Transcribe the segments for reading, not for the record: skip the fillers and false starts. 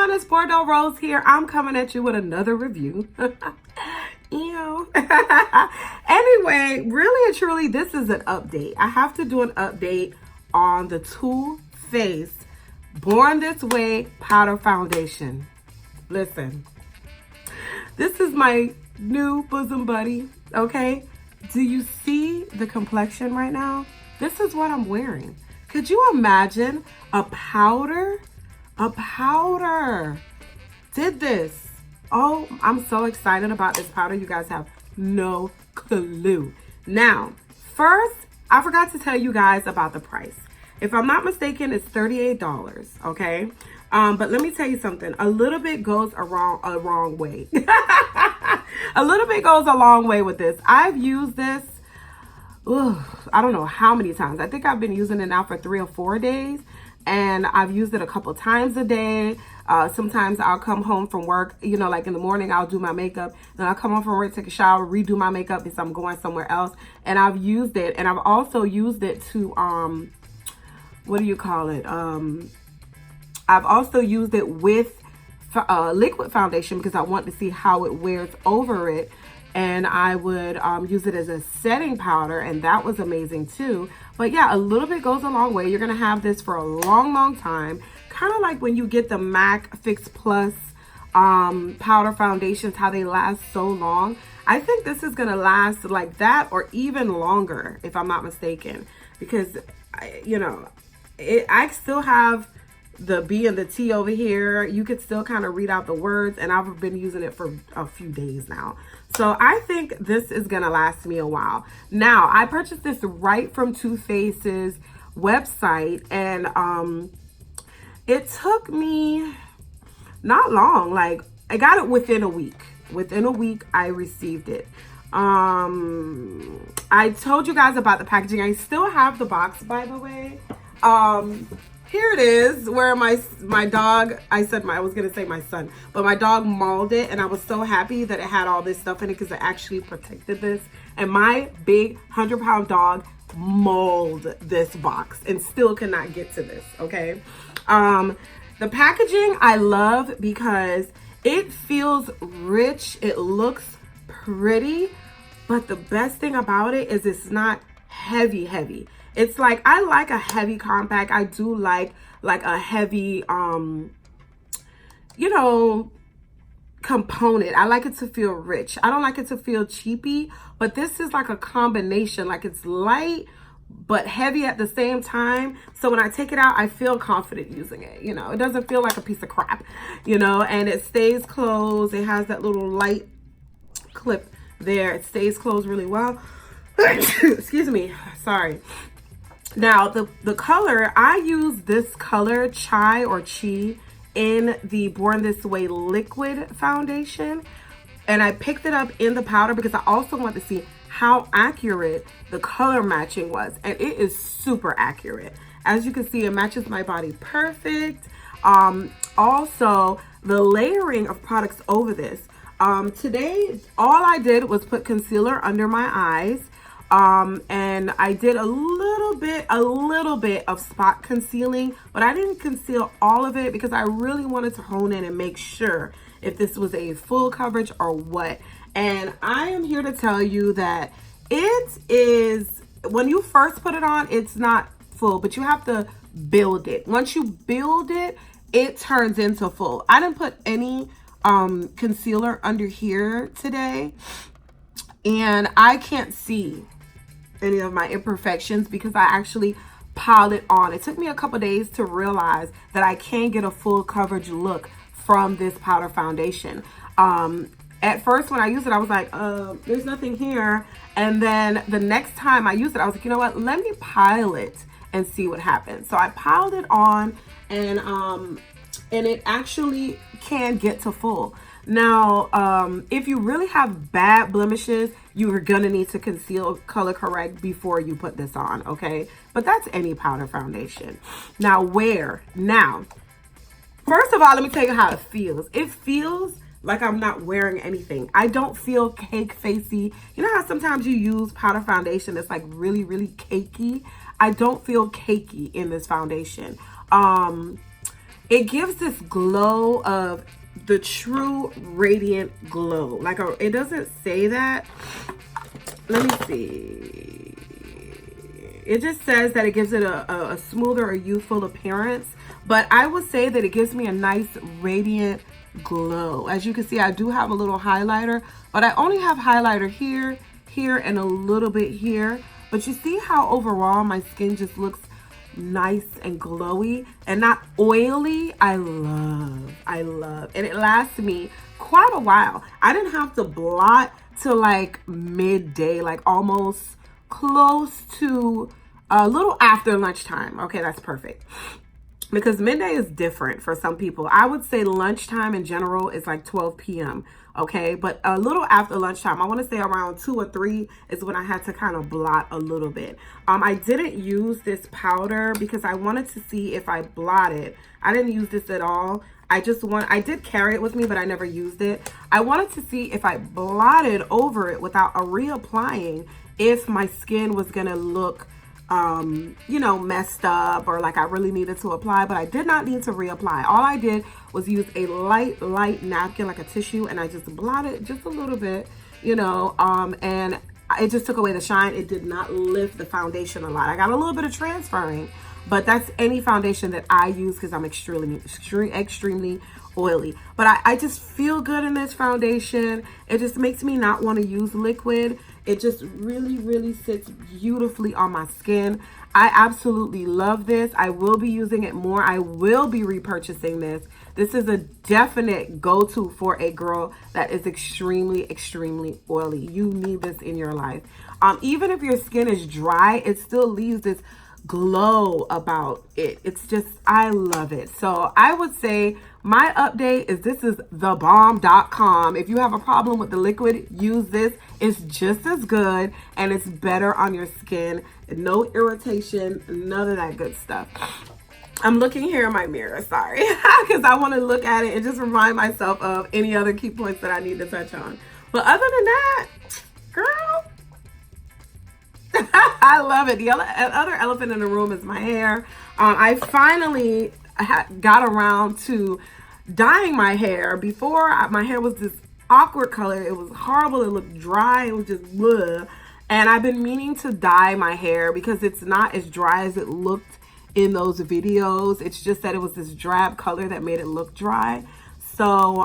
everyone, it's Bordeaux Rose here. I'm coming at you with another review. Ew. Anyway, really and truly, this is an update. I have to do an update on the Too Faced Born This Way powder foundation. Listen, this is my new bosom buddy, okay? Do you see the complexion right now? This is what I'm wearing. Could you imagine a powder? A powder did this. Oh, I'm so excited about this powder. You guys have no clue. Now, first, I forgot to tell you guys about the price. If I'm not mistaken, it's $38, okay? But let me tell you something. A little bit goes a wrong way. A little bit goes a long way with this. I've used this, I don't know how many times. I think I've been using it now for 3 or 4 days. And I've used it a couple times a day. Sometimes I'll come home from work, you know, like in the morning, I'll do my makeup. Then I'll come home from work, take a shower, redo my makeup if I'm going somewhere else. And I've used it. And I've also used it to, what do you call it? I've also used it with liquid foundation because I want to see how it wears over it. And I would use it as a setting powder, and that was amazing too. But yeah, a little bit goes a long way. You're gonna have this for a long time. Kind of like when you get the MAC Fix Plus powder foundations, how they last so long. I think this is gonna last like that or even longer, if I'm not mistaken. Because, you know, I still have the B and the T over here. You could still kind of read out the words, and I've been using it for a few days now. So I think this is gonna last me a while. Now, I purchased this right from Too Faced's website, and it took me not long. Like, I got it within a week. Within a week, I received it. I told you guys about the packaging. I still have the box, by the way. Here it is, where my dog, I was gonna say my son, but my dog mauled it, and I was so happy that it had all this stuff in it because it actually protected this. And my big 100-pound dog mauled this box and still cannot get to this, okay? The packaging I love because it feels rich, it looks pretty, but the best thing about it is it's not heavy. It's like, I like a heavy compact. I do like a heavy, you know, component. I like it to feel rich. I don't like it to feel cheapy, but this is like a combination. Like, it's light, but heavy at the same time. So when I take it out, I feel confident using it. You know, it doesn't feel like a piece of crap, you know, and it stays closed. It has that little light clip there. It stays closed really well. Excuse me. Sorry. Now, the color, I use this color, Chai or Chi, in the Born This Way liquid foundation. And I picked it up in the powder because I also want to see how accurate the color matching was. And it is super accurate. As you can see, it matches my body perfect. Also, the layering of products over this. Today, all I did was put concealer under my eyes. And I did a little bit of spot concealing, but I didn't conceal all of it because I really wanted to hone in and make sure if this was a full coverage or what. And I am here to tell you that it is, when you first put it on, it's not full, but you have to build it. Once you build it, it turns into full. I didn't put any concealer under here today, and I can't see any of my imperfections because I actually piled it on. It took me a couple days to realize that I can get a full coverage look from this powder foundation. At first when I used it, I was like, there's nothing here. And then the next time I used it, I was like, you know what, let me pile it and see what happens. So I piled it on, and it actually can get to full. Now, if you really have bad blemishes, you are gonna need to conceal, color correct before you put this on, okay? But that's any powder foundation. Now, first of all, let me tell you how it feels. It feels like I'm not wearing anything. I don't feel cake facey. You know how sometimes you use powder foundation that's like really cakey? I don't feel cakey in this foundation. it gives this glow of the true radiant glow. Like it doesn't say that. Let me see. It just says that it gives it a smoother or youthful appearance. But I would say that it gives me a nice radiant glow. As you can see, I do have a little highlighter, but I only have highlighter here, here, and a little bit here. But you see how overall my skin just looks nice and glowy and not oily. I love. And it lasts me quite a while. I didn't have to blot till like midday, like almost close to a little after lunchtime. Okay, that's perfect. Because midday is different for some people. I would say lunchtime in general is like 12 p.m. Okay, but a little after lunchtime, I want to say around 2 or 3 is when I had to kind of blot a little bit. I didn't use this powder because I wanted to see if I blotted. I didn't use this at all. I did carry it with me, but I never used it. I wanted to see if I blotted over it without reapplying, if my skin was gonna look you know, messed up or like I really needed to apply, but I did not need to reapply. All I did was use a light napkin, like a tissue, and I just blotted just a little bit, you know, and it just took away the shine. It did not lift the foundation a lot. I got a little bit of transferring, but that's any foundation that I use because I'm extremely oily. But I just feel good in this foundation. It just makes me not want to use liquid. It just really sits beautifully on my skin. I absolutely love this. I will be using it more. I will be repurchasing this. This is a definite go-to for a girl that is extremely oily. You need this in your life. Even if your skin is dry, it still leaves this glow about it. It's just, I love it. So I would say my update is this is thebomb.com. If you have a problem with the liquid, use this. It's just as good and it's better on your skin. No irritation, none of that good stuff. I'm looking here in my mirror, sorry, because I want to look at it and just remind myself of any other key points that I need to touch on. But other than that, girl, I love it. The other elephant in the room is my hair. I finally got around to dyeing my hair. Before, my hair was this awkward color. It was horrible. It looked dry. It was just bleh. And I've been meaning to dye my hair because it's not as dry as it looked in those videos. It's just that it was this drab color that made it look dry. So,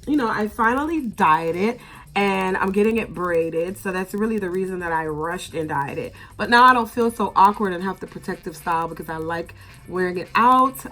you know, I finally dyed it. And I'm getting it braided. So that's really the reason that I rushed and dyed it. But now I don't feel so awkward and have the protective style because I like wearing it out.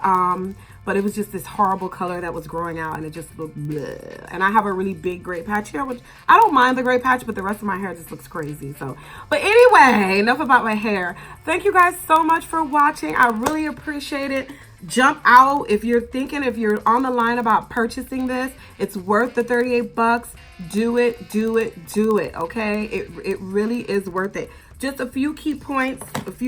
But it was just this horrible color that was growing out and it just looked bleh. And I have a really big gray patch here, which I don't mind the gray patch, but the rest of my hair just looks crazy. So, but anyway, enough about my hair. Thank you guys so much for watching. I really appreciate it. Jump out if you're on the line about purchasing this. It's worth the 38 bucks. Do it, okay? It really is worth it. Just a few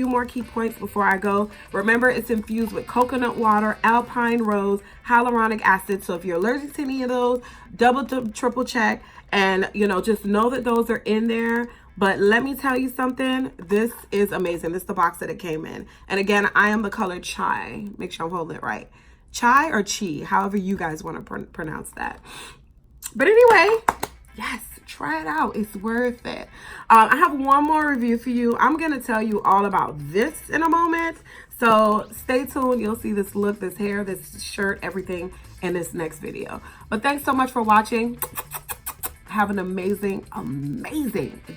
more key points before I go. Remember, it's infused with coconut water, alpine rose, hyaluronic acid. So if you're allergic to any of those, double, triple check. And, you know, just know that those are in there. But let me tell you something. This is amazing. This is the box that it came in. And again, I am the color Chai. Make sure I'm holding it right. Chai or Chi, however you guys want to pronounce that. But anyway, yes, try it out. It's worth it. I have one more review for you. I'm going to tell you all about this in a moment. So stay tuned. You'll see this look, this hair, this shirt, everything in this next video. But thanks so much for watching. Have an amazing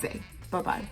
day. Bye-bye.